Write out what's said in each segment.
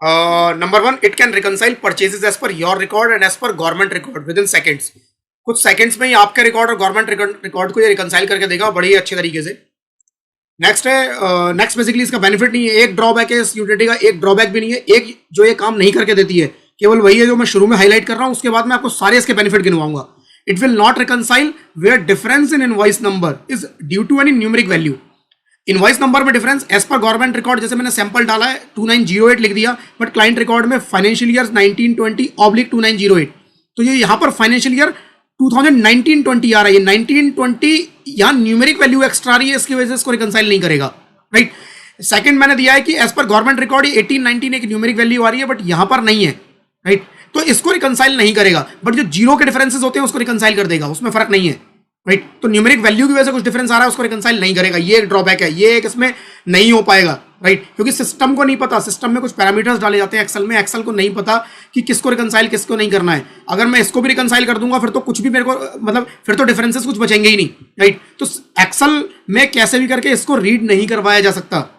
Number one, it can reconcile purchases as per your record and as per government record within seconds. कुछ seconds में ही आपके record और government record को ये reconcile करके देगा बड़ी ही अच्छे तरीके से। नेक्स्ट है, नेक्स्ट बेसिकली इसका बेनिफिट नहीं है, एक ड्रॉबैक है इस यूटिलिटी का, एक ड्रॉबैक भी नहीं है, एक जो ये काम नहीं करके देती है केवल वही है जो मैं शुरू में हाईलाइट कर रहा हूं, उसके बाद मैं आपको सारे इसके बेनिफिट गिनवाऊंगा। It will not reconcile where difference in invoice number is due to any numeric value. Invoice number में difference as per government record, जैसे मैंने सैंपल डाला है 2908 लिख दिया, बट क्लाइंट रिकॉर्ड में फाइनेंशियल ईयर 1920/2908, तो ये यहाँ पर फाइनेंशियल ईयर 2019-20 आ रहा है, ये 1920 यहाँ न्यूमेरिक वैल्यू एक्स्ट्रा रही है, इसकी वजह से इसको रिकंसाइल नहीं करेगा, राइट। सेकंड मैंने दिया है कि एज पर गवर्नमेंट रिकॉर्ड 18-19 एक न्यूमेरिक वैल्यू आ रही है, बट यहाँ पर नहीं है, राइट, तो इसको रिकंसाइल नहीं करेगा, बट जो जीरो के डिफरेंसेस होते हैं उसको रिकंसाइल कर देगा, उसमें फर्क नहीं है, राइट। तो न्यूमेरिक वैल्यू की वजह से कुछ डिफरेंस आ रहा है, उसको रिकंसाइल नहीं करेगा, ये एक ड्रॉबैक है, ये एक इसमें नहीं हो पाएगा, राइट, क्योंकि सिस्टम को नहीं पता, सिस्टम में कुछ पैरामीटर्स डाले जाते हैं एक्सेल में, एक्सेल को नहीं पता कि किसको रिकंसाइल किसको नहीं करना है। अगर मैं इसको भी रिकंसाइल कर दूंगा फिर तो कुछ भी मेरे को मतलब फिर तो डिफरेंसेस कुछ बचेंगे ही नहीं, राइट। तो एक्सेल में कैसे भी करके इसको रीड नहीं करवाया जा सकता।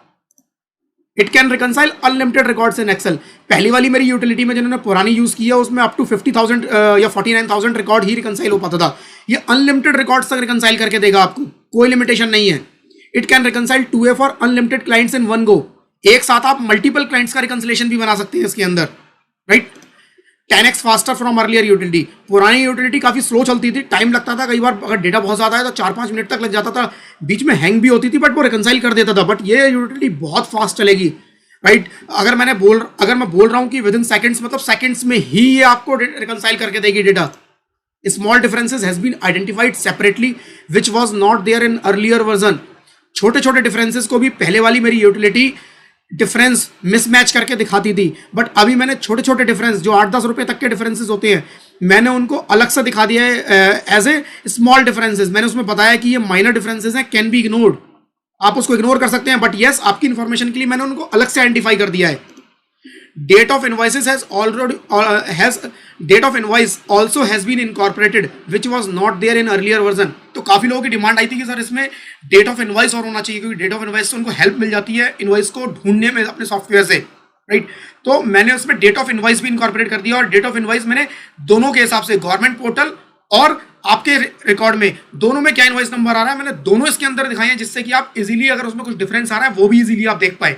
It can reconcile unlimited records in Excel. पहली वाली मेरी यूटिलिटी में जिन्होंने पुरानी यूज की है उसमें अप टू 50,000 या 49,000 रिकॉर्ड ही रिकंसाइल हो पाता था, ये अनलिमिटेड रिकॉर्ड्स तक रिकंसाइल करके देगा आपको, कोई लिमिटेशन नहीं है। It can reconcile 2A for unlimited clients in one go, एक साथ आप मल्टीपल क्लाइंट्स का रिकंसिलेशन भी बना सकते हैं इसके अंदर, right. 10x faster from earlier utility. पुरानी यूटिलिटी काफी स्लो चलती थी, टाइम लगता था, कई बार अगर डेटा बहुत ज्यादा है तो 4-5 मिनट तक लग जाता था, बीच में हैंग भी होती थी, बट वो रिकंसाइल कर देता था। बट ये यूटिलिटी बहुत फास्ट चलेगी, राइट। अगर मैं बोल रहा हूं कि विद इन सेकंड्स, मतलब सेकंड्स में ही ये आपको रिकंसाइल करके देगी data. Small differences has been identified separately which was not there in earlier version. छोटे छोटे डिफरेंसेस को भी पहले वाली मेरी यूटिलिटी डिफरेंस मिसमैच करके दिखाती थी, बट अभी मैंने छोटे छोटे डिफरेंस जो 8-10 रुपए तक के डिफरेंसेस होते हैं मैंने उनको अलग से दिखा दिया है एज ए स्मॉल डिफरेंसेस। मैंने उसमें बताया कि ये माइनर डिफरेंसेस हैं, कैन बी इग्नोर्ड, आप उसको इग्नोर कर सकते हैं, बट यस आपकी इंफॉर्मेशन के लिए मैंने उनको अलग से आइडेंटिफाई कर दिया है। Date of invoices date of invoice also has been incorporated which was not there in earlier version. तो काफी लोगों की डिमांड आई थी कि सर इसमें डेट ऑफ इनवॉइस और होना चाहिए, क्योंकि डेट ऑफ इनवॉइस से उनको हेल्प मिल जाती है इनवॉइस को ढूंढने में अपने सॉफ्टवेयर से, राइट। तो मैंने उसमें डेट ऑफ इनवॉइस भी इनकॉर्पोरेट कर दिया, और डेट ऑफ इनवॉइस मैंने दोनों के हिसाब से गवर्नमेंट पोर्टल और आपके रिकॉर्ड में दोनों में क्या इनवॉइस नंबर आ रहा है मैंने दोनों इसके अंदर दिखाए हैं, जिससे कि आप इजीली अगर उसमें कुछ डिफरेंस आ रहा है वो भी इजीली आप देख पाए।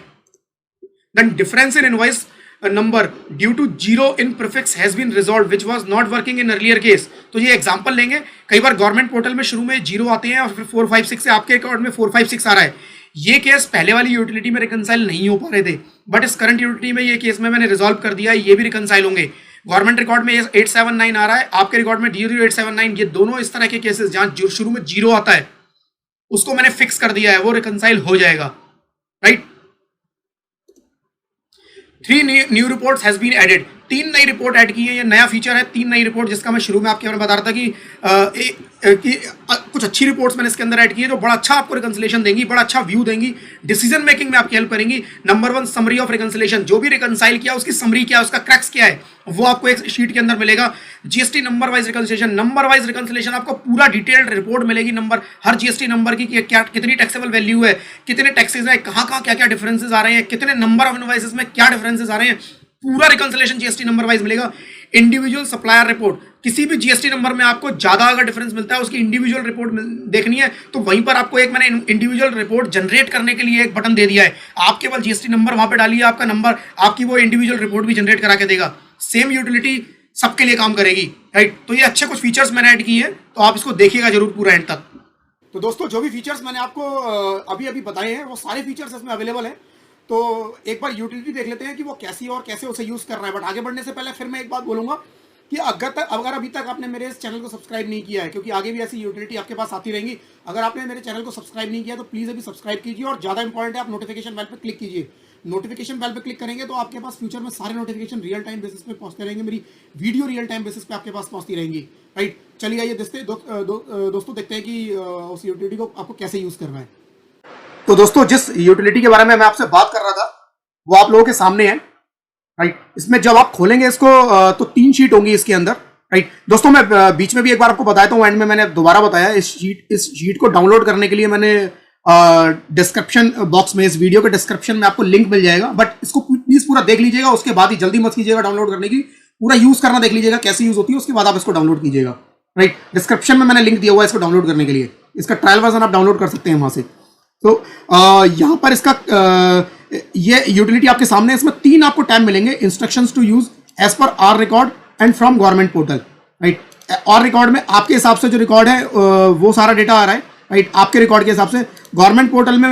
Then difference in invoice number due to zero in prefix has been resolved which was not working in earlier case. तो ये एग्जांपल लेंगे, कई बार गवर्नमेंट पोर्टल में शुरू में 0 आते हैं और फिर 456 से आपके रिकॉर्ड में 456 आ रहा है। ये केस पहले वाली यूटिलिटी में रिकंसाइल नहीं हो पा रहे थे, बट इस करंट यूटिलिटी में ये केस में मैंने रिजॉल्व कर दिया है, ये भी रिकंसाइल होंगे। गवर्नमेंट रिकॉर्ड में 879 आ रहा है, आपके रिकॉर्ड में 0879, ये दोनों इस तरह के केसेस जहां शुरू में 0 आता है उसको मैंने फिक्स कर दिया है, वो रिकंसाइल हो जाएगा, right. 3 new reports has been added. 3 नई रिपोर्ट ऐड की है, ये नया फीचर है, 3 नई रिपोर्ट, जिसका मैं शुरू में आपके बारे में बता रहा था कि कुछ अच्छी रिपोर्ट्स मैंने इसके अंदर ऐड की है जो बड़ा अच्छा आपको रिकंसिलेशन देंगी, बड़ा अच्छा व्यू देंगी, डिसीजन मेकिंग में आपकी हेल्प करेंगी। नंबर 1 समरी ऑफ रिकंसिलेशन, जो भी रिकंसाइल किया उसकी समरी क्या है, उसका क्रैक्स क्या है, वो आपको एक शीट के अंदर मिलेगा। GST number wise reconciliation, number wise reconciliation आपको पूरा डिटेल्ड रिपोर्ट मिलेगी, नंबर हर जीएसटी नंबर की क्या कितनी टैक्सेबल वैल्यू है, कितने टैक्सेस है, कहाँ क्या क्या डिफरेंसेस आ रहे हैं, कितने नंबर ऑफ इनवॉइसेस में क्या डिफरेंसेस आ रहे हैं, पूरा रिकंसिलेशन जीएसटी नंबर वाइज मिलेगा। इंडिविजुअल सप्लायर रिपोर्ट, किसी भी जीएसटी नंबर में आपको ज्यादा अगर डिफरेंस मिलता है उसकी इंडिविजुअल रिपोर्ट देखनी है तो वहीं पर आपको एक मैंने इंडिविजुअल रिपोर्ट जनरेट करने के लिए एक बटन दे दिया है, आप केवल जीएसटी नंबर वहां पे डालिए, आपका नंबर आपकी वो इंडिविजुअल रिपोर्ट भी जनरेट करा के देगा। सेम यूटिलिटी सबके लिए काम करेगी, राइट। तो ये अच्छे कुछ फीचर्स मैंने ऐड किए हैं, तो आप इसको देखिएगा जरूर पूरा एंड तक। तो दोस्तों जो भी फीचर्स मैंने आपको अभी बताए हैं वो सारे फीचर्स इसमें अवेलेबल है। तो एक बार यूटिलिटी देख लेते हैं कि वो कैसी और कैसे उसे यूज कर रहा है। बट आगे बढ़ने से पहले फिर मैं एक बात बोलूंगा कि अगर अभी तक आपने मेरे इस चैनल को सब्सक्राइब नहीं किया है, क्योंकि आगे भी ऐसी यूटिलिटी आपके पास आती रहेंगी, अगर आपने मेरे चैनल को सब्सक्राइब नहीं किया तो प्लीज अभी सब्सक्राइब कीजिए, और ज्यादा इंपॉर्टेंट है आप नोटिफिकेशन बेल पर क्लिक कीजिए। नोटिफिकेशन बेल पर क्लिक करेंगे तो आपके पास फ्यूचर में सारे नोटिफिकेशन रियल टाइम बेसिस पे पहुंचते रहेंगे, मेरी वीडियो रियल टाइम बेसिस पे आपके पास पहुंचती रहेंगी, राइट। चलिए आइए दोस्तों देखते हैं कि उस यूटिलिटी को आपको कैसे यूज करना है। तो दोस्तों जिस यूटिलिटी के बारे में मैं आपसे बात कर रहा था वो आप लोगों के सामने है, राइट। इसमें जब आप खोलेंगे इसको तो 3 शीट होंगी इसके अंदर, राइट। दोस्तों मैं बीच में भी एक बार आपको बताया था, एंड में मैंने दोबारा बताया, इस शीट को डाउनलोड करने के लिए मैंने डिस्क्रिप्शन बॉक्स में, इस वीडियो के डिस्क्रिप्शन में आपको लिंक मिल जाएगा, बट इसको प्लीज पूरा देख लीजिएगा, उसके बाद ही जल्दी मत कीजिएगा डाउनलोड करने की, पूरा यूज करना देख लीजिएगा कैसे यूज होती है, उसके बाद आप इसको डाउनलोड कीजिएगा। राइट, डिस्क्रिप्शन में मैंने लिंक दिया हुआ है इसको डाउनलोड करने के लिए, इसका ट्रायल वर्जन आप डाउनलोड कर सकते हैं वहां से। तो यहाँ पर इसका ये यूटिलिटी आपके सामने है, इसमें 3 आपको टैब मिलेंगे, instructions to use as per our record and from government portal. Right, और रिकॉर्ड में आपके हिसाब से जो रिकॉर्ड है वो सारा डेटा आ रहा है। राइट, आपके रिकॉर्ड के हिसाब से गवर्नमेंट पोर्टल में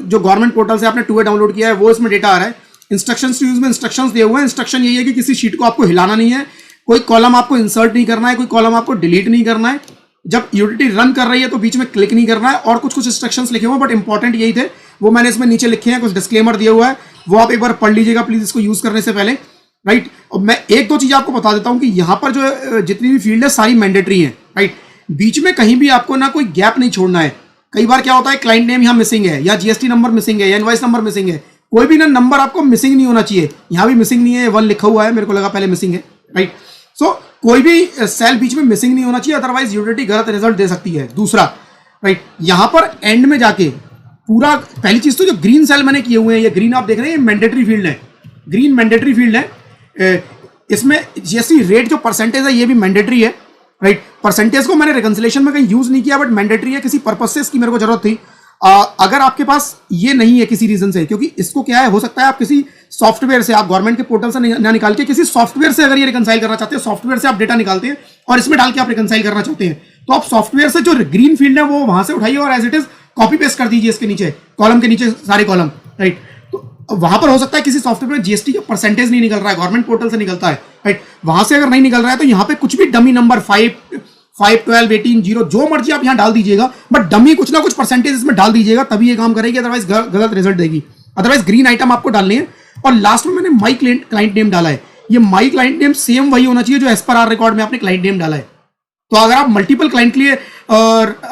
जो गवर्नमेंट पोर्टल से आपने 2A डाउनलोड किया है वो इसमें डेटा आ रहा है। इंस्ट्रक्शंस टू यूज में इंस्ट्रक्शंस दिए हुए हैं। इंस्ट्रक्शन यही है कि किसी शीट को आपको हिलाना नहीं है, कोई कॉलम आपको इंसर्ट नहीं करना है, कोई कॉलम आपको डिलीट नहीं करना है, जब यूटिलिटी रन कर रही है तो बीच में क्लिक नहीं करना है, और कुछ इंस्ट्रक्शंस लिखे हुए हैं बट इंपॉर्टेंट यही थे, वो मैंने इसमें नीचे लिखे हैं, कुछ डिस्क्लेमर दिया हुआ है, वो आप एक बार पढ़ लीजिएगा प्लीज इसको यूज करने से पहले। राइट, और मैं 1-2 चीजें आपको बता देता हूं कि यहाँ पर जो जितनी भी फील्ड है सारी मैंडेटरी है। राइट, बीच में कहीं भी आपको ना कोई गैप नहीं छोड़ना है। कई बार क्या होता है, क्लाइंट नेम यहाँ मिसिंग है, या जीएसटी नंबर मिसिंग है, या इनवॉइस नंबर मिसिंग है, कोई भी ना नंबर आपको मिसिंग नहीं होना चाहिए। यहाँ भी मिसिंग नहीं है, 1 लिखा हुआ है, मेरे को लगा पहले मिसिंग है। राइट, सो कोई भी सेल बीच में मिसिंग नहीं होना चाहिए, अदरवाइज यूटिलिटी गलत रिजल्ट दे सकती है। दूसरा, राइट, यहां पर एंड में जाके पूरा, पहली चीज तो जो ग्रीन सेल मैंने किए हुए हैं, ये ग्रीन आप देख रहे हैं, ये मैंडेटरी फील्ड है, ग्रीन मैंडेटरी फील्ड है। इसमें जीएसटी रेट जो परसेंटेज है ये भी मैंडेटरी है। राइट, परसेंटेज को मैंने रिकंसिलेशन में कहीं यूज नहीं किया, बट मैंडेटरी है, किसी पर्पज से इसकी मेरे को जरूरत थी। अगर आपके पास ये नहीं है किसी रीजन से, क्योंकि इसको क्या है, हो सकता है आप किसी सॉफ्टवेयर से, आप गवर्नमेंट के पोर्टल से ना निकाल के किसी सॉफ्टवेयर से अगर ये रिकंसाइल करना चाहते हैं, सॉफ्टवेयर से आप डेटा निकालते हैं और इसमें डाल के आप रिकंसाइल करना चाहते हैं, तो आप सॉफ्टवेयर से जो ग्रीन फील्ड है वो वहां से उठाइए और as it is copy paste कर दीजिए इसके नीचे, कॉलम के नीचे सारे कॉलम। राइट, तो वहां पर हो सकता है किसी सॉफ्टवेयर में जीएसटी का परसेंटेज नहीं निकल रहा है, गवर्नमेंट पोर्टल से निकलता है। राइट, वहां से अगर नहीं निकल रहा है तो यहाँ पे कुछ भी डमी नंबर 5, 12, 18, 0 जो मर्जी आप यहां डाल दीजिएगा, बट डमी कुछ ना कुछ परसेंटेज इसमें डाल दीजिएगा, तभी ये काम करेगी, अदरवाइज गलत रिजल्ट देगी। अदरवाइज ग्रीन आइटम आपको डालनी है। और लास्ट में मैंने माई क्लाइंट नेम डाला है, ये माई क्लाइंट नेम सेम वही होना चाहिए जो एज पर आर रिकॉर्ड में आपने क्लाइंट नेम डाला है। तो अगर आप मल्टीपल क्लाइंट के लिए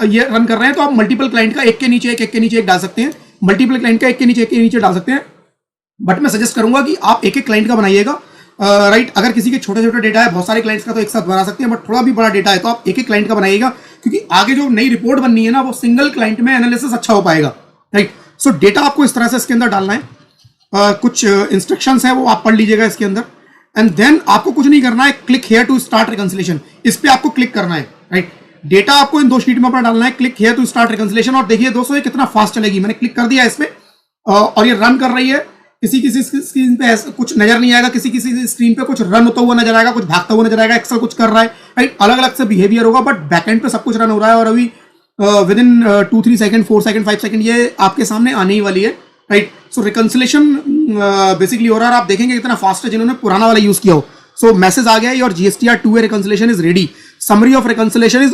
ये रन कर रहे हैं तो आप मल्टीपल क्लाइंट का एक के नीचे एक डाल सकते हैं, मल्टीपल क्लाइंट का एक के नीचे डाल सकते हैं, बट मैं सजेस्ट करूंगा कि आप एक क्लाइंट का बनाइएगा। राइट, अगर किसी के छोटे छोटे डेटा है, बहुत सारे क्लाइंट्स का तो एक साथ बना सकते हैं, बट थोड़ा भी बड़ा डेटा है तो आप एक क्लाइंट का बनाइएगा, क्योंकि आगे जो नई रिपोर्ट बननी है ना वो सिंगल क्लाइंट में एनालिसिस अच्छा हो पाएगा। राइट, सो डेटा आपको इस तरह से इसके अंदर डालना है। कुछ इंस्ट्रक्शंस है वो आप पढ़ लीजिएगा इसके अंदर, एंड देन आपको कुछ नहीं करना है, click here to start reconciliation, इस पे आपको क्लिक करना है। राइट, डेटा आपको इन 2 शीट में अपना डालना है, click here to start reconciliation, और देखिए दोस्तों ये कितना फास्ट चलेगी। मैंने क्लिक कर दिया इस पे और ये रन कर रही है। किसी स्क्रीन पे कुछ नजर नहीं आएगा, किसी स्क्रीन पे कुछ रन होता हुआ नजर आएगा, कुछ भागता हुआ नजर आएगा, एक्सेल कुछ कर रहा है। राइट, अलग अलग से बिहेवियर होगा, बट बैकएंड पे सब कुछ रन हो रहा है, और अभी with in 2-3 second, 4 second, 5 second ये आपके सामने आने ही वाली है। राइट, सो रिकंसिलेशन बेसिकली हो रहा है, और आप देखेंगे कितना फास्ट है जिन्होंने पुराना वाला यूज किया हो। सो मैसेज आ गया, your GSTR 2A reconciliation is ready, summary of reconciliation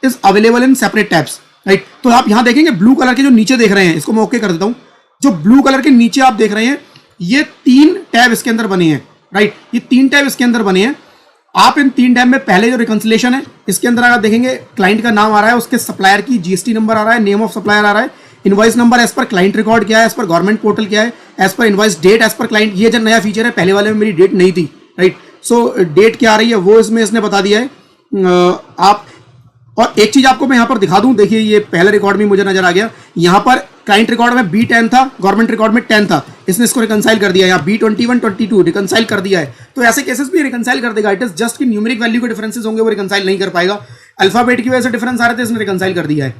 is available in separate tabs. Right, तो आप यहाँ देखेंगे ब्लू कलर के जो नीचे देख रहे हैं, इसको मैं ओके कर देता हूँ, जो ब्लू कलर के नीचे आप देख रहे हैं ये 3 टैब इसके अंदर बने हैं। राइट, ये 3 टैब इसके अंदर बने हैं। आप इन 3 टैब में पहले जो रिकंसिलेशन है इसके अंदर आप देखेंगे क्लाइंट का नाम आ रहा है, उसके सप्लायर की जीएसटी नंबर आ रहा है, नेम ऑफ सप्लायर आ रहा है, invoice number as per client record क्या है, एज पर गवर्नमेंट पोर्टल क्या है, as per invoice date as per client, ये जो नया फीचर है, पहले वाले में मेरी डेट नहीं थी। राइट, सो डेट क्या आ रही है वो इसमें इसने बता दिया है। आप और एक चीज आपको मैं यहाँ पर दिखा दूं, देखिए ये पहले रिकॉर्ड में मुझे नजर आ गया, यहाँ पर क्लाइंट रिकॉर्ड में B10 था, गवर्नमेंट रिकॉर्ड में 10 था, इसने इसको रिकंसाइल कर दिया, यहाँ B21, 22 रिकंसाइल कर दिया है। तो ऐसे केसेस भी रिकंसाइल कर देगा। इट इज जस्ट कि न्यूमेरिक वैल्यू के डिफरेंसेस होंगे वो रिकंसाइल नहीं कर पाएगा, अल्फाबेट की वजह से डिफरेंस आ रहे थे, इसने रिकंसाइल कर दिया है।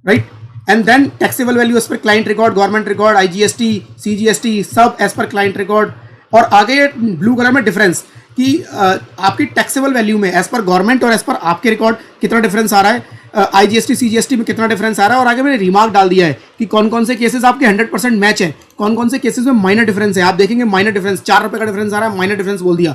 Right, and then taxable value as per client record, government record, IGST, CGST सब एज पर क्लाइंट रिकॉर्ड, और आगे ब्लू कलर में डिफरेंस कि आपकी टैक्सेबल वैल्यू में एज पर गवर्नमेंट और एज पर आपके रिकॉर्ड कितना डिफरेंस आ रहा है, IGST CGST में कितना डिफरेंस आ रहा है, और आगे मैंने रिमार्क डाल दिया है कि कौन कौन से केसेस आपके 100% मैच है, कौन कौन से केसेस में माइनर डिफरेंस है। आप देखेंगे माइनर डिफरेंस 4 रुपए का डिफरेंस आ रहा है, माइनर डिफरेंस बोल दिया,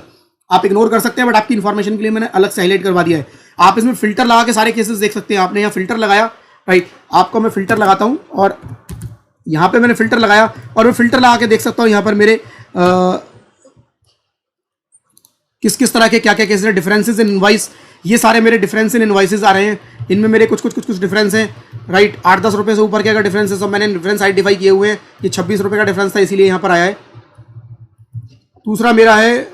आप इग्नोर कर सकते हैं, बट आपकी इन्फॉर्मेशन के लिए मैंने अलग से हाईलाइट करवा दिया है। आप इसमें फिल्टर लगा के सारे केसेस देख सकते हैं। आपने यहाँ फिल्टर लगाया, राइट, आपको मैं फिल्टर लगाता हूँ, और यहाँ पे मैंने फिल्टर लगाया और मैं फिल्टर लगा के देख सकता हूँ यहाँ पर मेरे किस किस तरह के क्या क्या केसेस, डिफरेंसेस इन इनवॉइस, ये सारे मेरे डिफरेंस इन इनवॉइसेस आ रहे हैं, इनमें मेरे कुछ डिफरेंस हैं। राइट, 8-10 रुपये से ऊपर के अगर डिफरेंस है, सब मैंने डिफरेंस आइडेंटिफाई किए हुए हैं। ये 26 रुपये का डिफरेंस था, इसीलिए यहाँ पर आया है। दूसरा मेरा है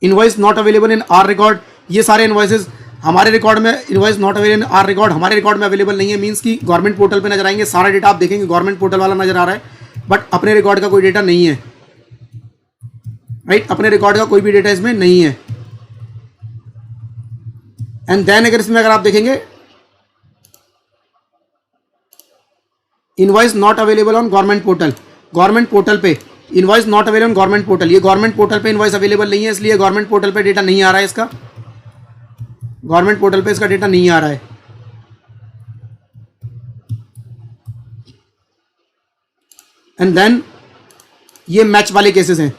invoice not available in our record, ये सारे इनवॉइसेस हमारे रिकॉर्ड में invoice not available our record हमारे रिकॉर्ड में अवेलेबल नहीं है, मीन्स कि गवर्नमेंट पोर्टल पे नजर आएंगे, सारा डेटा आप देखेंगे गवर्नमेंट पोर्टल वाला नजर आ रहा है, बट अपने रिकॉर्ड का कोई डेटा नहीं है, राइट, अपने रिकॉर्ड का कोई भी डेटा इसमें नहीं है। एंड देन अगर इसमें अगर आप देखेंगे invoice not available on government portal पे invoice not available on government portal, ये गवर्नमेंट पोर्टल पे इनवॉइस अवेलेबल नहीं है, इसलिए गवर्नमेंट पोर्टल पे डेटा नहीं आ रहा है, इसका गवर्नमेंट पोर्टल पे इसका डेटा नहीं आ रहा है। एंड देन ये मैच वाले केसेस हैं,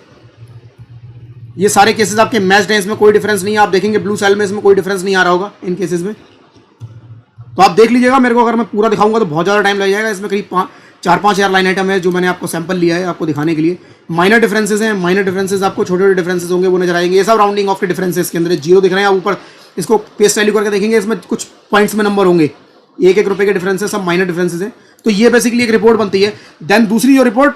ये सारे केसेस आपके मैच्ड हैं, इसमें कोई डिफरेंस नहीं है। आप देखेंगे ब्लू सेल में इसमें कोई डिफरेंस नहीं आ रहा होगा इन केसेस में, तो आप देख लीजिएगा। मेरे को अगर मैं पूरा दिखाऊंगा तो बहुत ज़्यादा टाइम लग जाएगा। इसमें करीब 4-5 हज़ार लाइन आइटम है जो मैंने आपको सैंपल लिया है आपको दिखाने के लिए। माइनर डिफरेंसेस हैं, माइनर डिफरेंसेस आपको छोटे छोटे डिफरेंसेस होंगे वो नजर आएंगे। ये सब राउंडिंग ऑफ के डिफरेंसेस के अंदर जीरो दिख रहे हैं। आप ऊपर इसको पेस्ट वैल्यू करके देखेंगे, इसमें कुछ पॉइंट्स में नंबर होंगे, 1-1 रुपये के डिफरेंसेस, सब माइनर डिफरेंसेस हैं। तो ये बेसिकली एक रिपोर्ट बनती है। देन दूसरी जो रिपोर्ट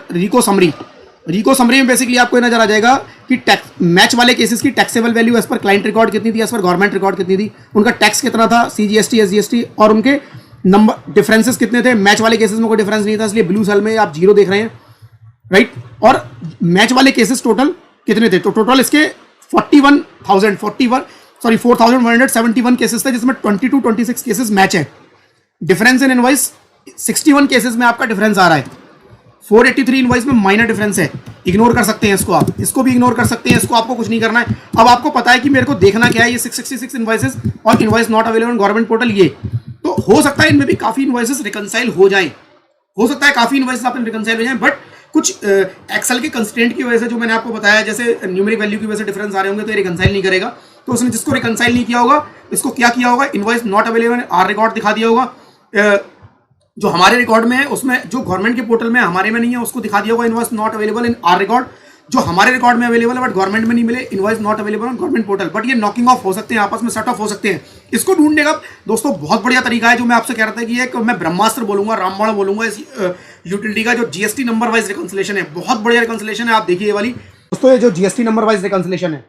रिको समरी में बेसिकली आपको नजर आ जाएगा कि मैच वाले केसेस की taxable value as per client record कितनी थी, एज पर गवर्नमेंट रिकॉर्ड कितनी थी, उनका टैक्स कितना था, CGST SGST, और उनके नंबर डिफरेंसेस कितने थे। मैच वाले केसेस में कोई डिफरेंस नहीं था, इसलिए ब्लू सेल में आप जीरो देख रहे हैं, राइट। और मैच वाले केसेस टोटल कितने थे, तो टोटल इसके 4,171 केसेस थे, जिसमें 22-26 केसेस मैच है। डिफरेंस इन इनवॉइस 61 केसेस में आपका डिफरेंस आ रहा है। 483 इनवॉइस में माइनर डिफरेंस है, इग्नोर कर सकते हैं इसको, आप इसको भी इग्नोर कर सकते हैं, इसको आपको कुछ नहीं करना है। अब आपको पता है कि मेरे को देखना क्या है, ये 666 इनवॉइसेस और invoice not available government portal, ये तो हो सकता है इनमें भी काफी इनवॉइसेस रिकंसाइल हो जाएं, हो सकता है काफी इनवॉइसेस आप रिकंसाइल हो जाएं, बट कुछ एक्सेल के कंस्ट्रेंट की वजह से जो मैंने आपको बताया, जैसे न्यूमेरिक वैल्यू की वजह से डिफरेंस आ रहे होंगे तो ये रिकंसाइल नहीं करेगा। तो उसने जिसको रिकंसाइल नहीं किया होगा, इसको क्या किया होगा, invoice not available our record दिखा दिया होगा। जो हमारे रिकॉर्ड में है उसमें, जो गवर्नमेंट के पोर्टल में हमारे में नहीं है, उसको दिखा दिया होगा invoice not available in our record. जो हमारे रिकॉर्ड में अवेलेबल है बट गवर्नमेंट में नहीं मिले, invoice not available on government portal. But ये नॉकिंग ऑफ हो सकते हैं, आपस में सेट ऑफ हो सकते हैं। इसको ढूंढने का दोस्तों बहुत बढ़िया तरीका है, जो मैं आपसे कह रहा था कि एक मैं ब्रह्मास्त्र बोलूंगा, रामबाण बोलूंगा इस यूटिलिटी का, जो GST नंबर वाइज रिकंसिलेशन है। बहुत बढ़िया रिकंसिलेशन है, आप देखिए ये वाली दोस्तों, ये जो GST नंबर वाइज रिकंसिलेशन है,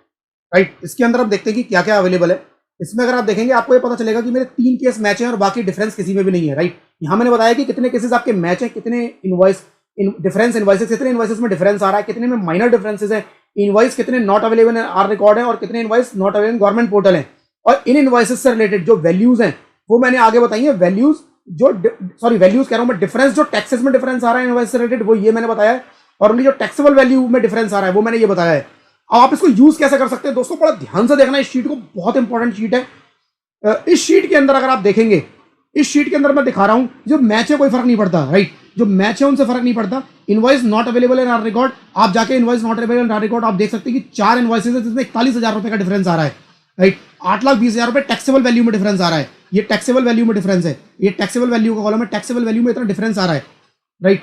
राइट, इसके अंदर आप देखते हैं कि क्या क्या अवेलेबल है। इसमें अगर आप देखेंगे आपको ये पता चलेगा कि मेरे 3 केस मैच हैं और बाकी डिफरेंस किसी में भी नहीं है, राइट। यहाँ मैंने बताया कि कितने केसेस आपके मैच हैं, कितने इनवॉइस डिफरेंस इनवॉइसेस, कितने इनवॉइसेस में डिफरेंस आ रहा है, कितने में माइनर डिफरेंसेस है, इनवॉइस कितने नॉट अवेलेबल आर रिकॉर्ड है और कितने invoice not available government portal है। और इन इनवॉइसेस से रिलेटेड जो वैल्यूज हैं वो मैंने आगे बताई है। वैल्यूज वैल्यूज कह रहा हूं मैं, डिफरेंस जो टैक्सेस में डिफरेंस आ रहा है इनवॉइस से रिलेटेड, वो ये मैंने बताया है। और उनकी जो टैक्सेबल वैल्यू में डिफरेंस आ रहा है वो मैंने ये बताया है। अब आप इसको यूज कैसे कर सकते हैं दोस्तों, बड़ा ध्यान से देखना इस शीट को, बहुत इंपॉर्टेंट शीट है। इस शीट के अंदर अगर आप देखेंगे, इस शीट के अंदर मैं दिखा रहा हूं, जो मैच है कोई फर्क नहीं पड़ता, राइट, जो मैच है उनसे फर्क नहीं पड़ता। Invoice not available in our record, आप जाके invoice not available in our record आप देख सकते हैं कि 4 इनवॉइसेस है जिसमें 41,000 रुपए का डिफरेंस आ रहा है, राइट। 8,20,000 रुपए टैक्सेबल वैल्यू में डिफरेंस आ रहा है, ये टैक्सेबल वैल्यू में डिफरेंस है, ये टैक्सेबल वैल्यू का कॉलम है, टैक्सेबल वैल्यू में इतना डिफरेंस आ रहा है, राइट,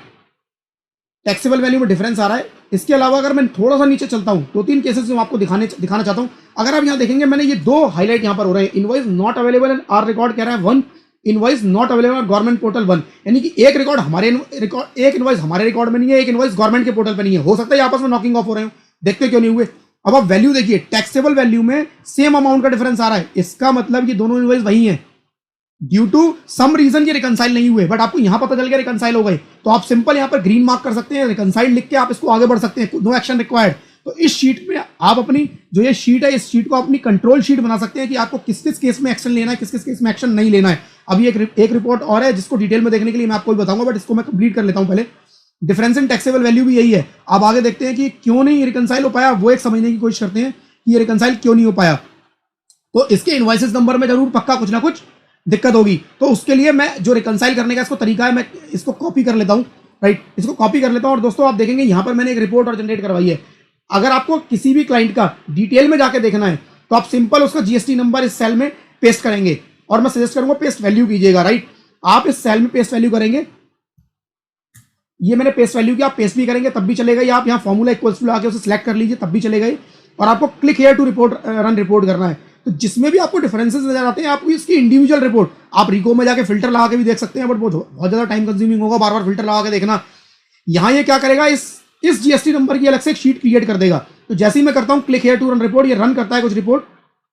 टैक्सेबल वैल्यू में डिफरेंस आ रहा है। इसके अलावा अगर मैं थोड़ा सा नीचे चलता हूं, 2-3 केसेस जो आपको दिखाना चाहता हूं। अगर आप यहां देखेंगे, मैंने ये 2 हाईलाइट यहां पर हो रहे हैं, invoice not available in our record कह रहा है 1, invoice not available on government portal 1, यानी कि एक रिकॉर्ड हमारे रिकॉर्ड, एक इनवॉइस हमारे रिकॉर्ड में नहीं है, एक इनवॉइस गवर्नमेंट के पोर्टल पे नहीं है। हो सकता है आपस में नॉकिंग ऑफ हो रहे हो, देखते क्यों नहीं हुए। अब आप वैल्यू देखिए, टैक्सेबल वैल्यू में सेम अमाउंट का डिफरेंस आ रहा है, इसका मतलब ये दोनों इनवॉइस वही है। ड्यू टू सम रीजन ये रिकंसाइल नहीं हुए, बट आपको यहां पता चल गया रिकंसाइल हो गए, तो आप सिंपल यहां पर ग्रीन मार्क कर सकते हैं, रिकंसाइल लिख के आप इसको आगे बढ़ सकते हैं, नो एक्शन रिक्वायर्ड। तो इस शीट में आप अपनी जो ये शीट है, इस शीट को अपनी कंट्रोल शीट बना सकते हैं कि आपको किस किस केस में एक्शन लेना है, किस किस केस में एक्शन नहीं लेना है। अभी एक रिपोर्ट और है जिसको डिटेल में देखने के लिए मैं आपको बताऊंगा, बट इसको मैं कंप्लीट कर लेता हूं पहले। डिफरेंस इन टैक्सेबल वैल्यू भी यही है। आप आगे देखते हैं कि क्यों नहीं रिकंसाइल हो पाया, वो एक समझने की कोशिश करते हैं कि ये रिकंसाइल क्यों नहीं हो पाया। तो इसके इनवॉइसेस नंबर में जरूर पक्का कुछ ना कुछ दिक्कत होगी। तो उसके लिए मैं जो रिकंसाइल करने का इसको तरीका है, मैं इसको कॉपी कर लेता हूं, राइट, इसको कॉपी कर लेता हूं। और दोस्तों आप देखेंगे यहां पर मैंने एक रिपोर्ट और जनरेट करवाई है। अगर आपको किसी भी क्लाइंट का डिटेल में जाके देखना है तो आप सिंपल उसका GST नंबर इस सेल में पेस्ट करेंगे, और मैं सजेस्ट करूंगा पेस्ट वैल्यू कीजिएगा, राइट। आप इस सेल में पेस्ट वैल्यू करेंगे, ये मैंने पेस्ट वैल्यू किया, आप पेस्ट भी करेंगे तब भी चलेगा, या आप यहाँ फॉर्मूला इक्वल्स टू आके उसे सिलेक्ट कर लीजिए तब भी चलेगा। और आपको click here to report run report करना है। तो जिसमें भी आपको डिफरेंसेस नजर आते हैं, आपको इसकी इंडिविजुअल रिपोर्ट आप रिको में जाके फिल्टर लगा के भी देख सकते हैं, बट वो बहुत ज्यादा टाइम कंज्यूमिंग होगा बार बार फिल्टर लगा के देखना। यहाँ ये क्या करेगा, इस GST नंबर की अलग से एक शीट क्रिएट कर देगा। तो जैसे ही मैं करता हूँ click here to run report, ये रन करता है कुछ रिपोर्ट,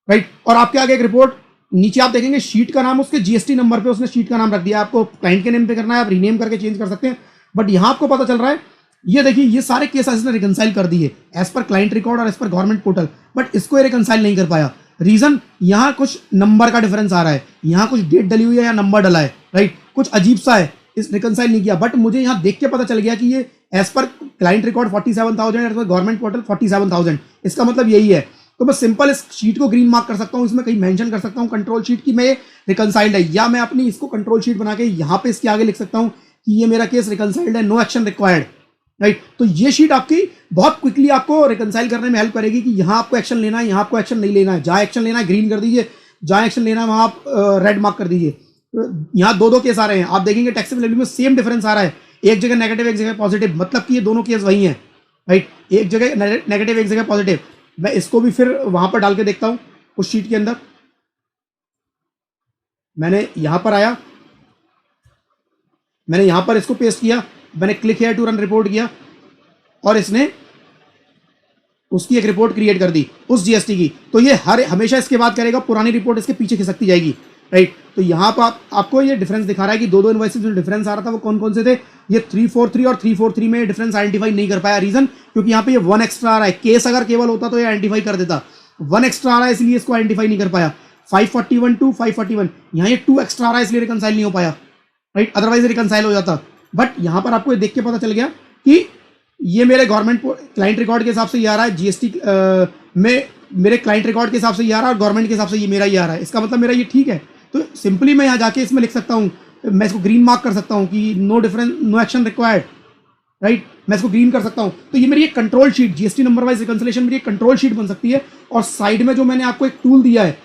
राइट, और आपके आगे एक रिपोर्ट नीचे आप देखेंगे शीट का नाम उसके जीएसटी नंबर पे उसने शीट का नाम रख दिया। आपको क्लाइंट के नेम पे करना है, आप रीनेम करके चेंज कर सकते हैं, बट यहां आपको पता चल रहा है ये देखिए ये सारे केस इसने रिकंसाइल कर दिए एज पर क्लाइंट रिकॉर्ड और as per government portal, but इसको ये रिकंसाइल नहीं कर पाया। रीजन, यहां कुछ नंबर का डिफरेंस आ रहा है, यहां कुछ डेट डली हुई है या नंबर डला है, राइट, कुछ अजीब सा है, इस रिकंसाइल नहीं किया। बट मुझे यहां देख के पता चल गया कि ये as per client record 47,000 as per government portal 47,000, इसका मतलब यही है। तो मैं सिंपल इस शीट को ग्रीन मार्क कर सकता हूं, इसमें कहीं मेंशन कर सकता हूं कंट्रोल शीट की मैं ये रिकंसाइल्ड है, या मैं अपनी इसको कंट्रोल शीट बना के यहां पे इसके आगे लिख सकता हूं कि ये मेरा केस रिकंसाइल्ड है, नो एक्शन रिक्वायर्ड, राइट। तो ये शीट आपकी बहुत क्विकली आपको रिकंसाइल करने में हेल्प करेगी कि यहां आपको एक्शन लेना है, यहां आपको एक्शन नहीं लेना है, जहां एक्शन लेना है ग्रीन कर दीजिए, जहां एक्शन लेना है वहां आप रेड मार्क कर दीजिए। यहां दो केस आ रहे हैं, आप देखेंगे टैक्सेबल वैल्यू में सेम डिफरेंस आ रहा है, एक जगह नेगेटिव एक जगह पॉजिटिव, मतलब कि ये दोनों केस वही हैं, राइट, एक जगह नेगेटिव एक जगह पॉजिटिव। मैं इसको भी फिर वहां पर डाल के देखता हूं उस शीट के अंदर। मैंने यहां पर आया, मैंने यहां पर इसको पेस्ट किया, मैंने click here to run report किया और इसने उसकी एक रिपोर्ट क्रिएट कर दी उस जीएसटी की। तो ये हमेशा इसके बाद करेगा, पुरानी रिपोर्ट इसके पीछे खिसकती जाएगी, राइट। तो यहां पर आपको ये डिफरेंस दिखा रहा है कि दो इनवॉइसेस में डिफरेंस आ रहा था वो कौन कौन से थे। ये 343 और 343 में डिफरेंस आइडेंटिफाई नहीं कर पाया, रीजन क्योंकि यहाँ पे ये 1 एक्स्ट्रा आ रहा है। केस अगर केवल होता तो ये आइडेंटिफाई कर देता, 1 एक्स्ट्रा आ रहा है इसलिए इसको आइडेंटिफाई नहीं कर पाया। 541 टू 541 यहाँ ये 2 एक्स्ट्रा आ रहा है इसलिए रिकंसाइल नहीं हो पाया, राइट, अदरवाइज रिकंसाइल हो जाता। बट यहां पर आपको देख के पता चल गया कि ये मेरे गवर्नमेंट क्लाइंट रिकॉर्ड के हिसाब से ये आ रहा है, जीएसटी में मेरे क्लाइंट रिकॉर्ड के हिसाब से ये आ रहा है और गवर्नमेंट के हिसाब से ये मेरा ही आ रहा है, इसका मतलब मेरा ये ठीक है। तो सिंपली मैं यहाँ जाके इसमें लिख सकता हूँ, मैं इसको ग्रीन मार्क कर सकता हूँ कि no difference, no action required, right, मैं इसको ग्रीन कर सकता हूँ। तो ये मेरी एक control sheet, GST number wise reconciliation मेरी एक कंट्रोल शीट बन सकती है। और साइड में जो मैंने आपको एक टूल दिया है,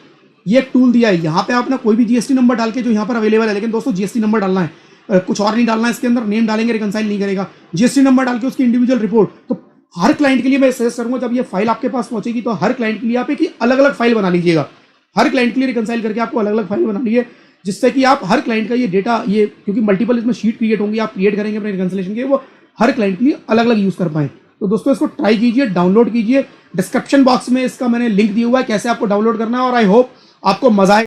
ये एक टूल दिया है, यहाँ पे आप ना कोई भी जीएसटी नंबर डाल के जो यहाँ पर अवेलेबल है, लेकिन दोस्तों जीएसटी नंबर डालना है, कुछ और नहीं डालना है इसके अंदर, नेम डालेंगे रिकंसाइल नहीं करेगा, जीएसटी नंबर डाल के उसकी इंडिविजुअल रिपोर्ट। तो हर क्लाइंट के लिए मैं सजेस्ट करूंगा जब ये फाइल आपके पास पहुंचेगी तो हर क्लाइंट के लिए आप एक अलग अलग फाइल बना लीजिएगा, हर क्लाइंट के लिए रिकंसाइल करके आपको अलग अलग फाइल बना लीजिए, जिससे कि आप हर क्लाइंट का ये डेटा, ये क्योंकि मल्टीपल इसमें शीट क्रिएट होंगी, आप क्रिएट करेंगे अपने रिकंसिलेशन के, वो हर क्लाइंट के लिए अलग अलग यूज कर पाए। तो दोस्तों इसको ट्राई कीजिए, डाउनलोड कीजिए, डिस्क्रिप्शन बॉक्स में इसका मैंने लिंक दिया हुआ है कैसे आपको डाउनलोड करना है, और आई होप आपको मजा आए।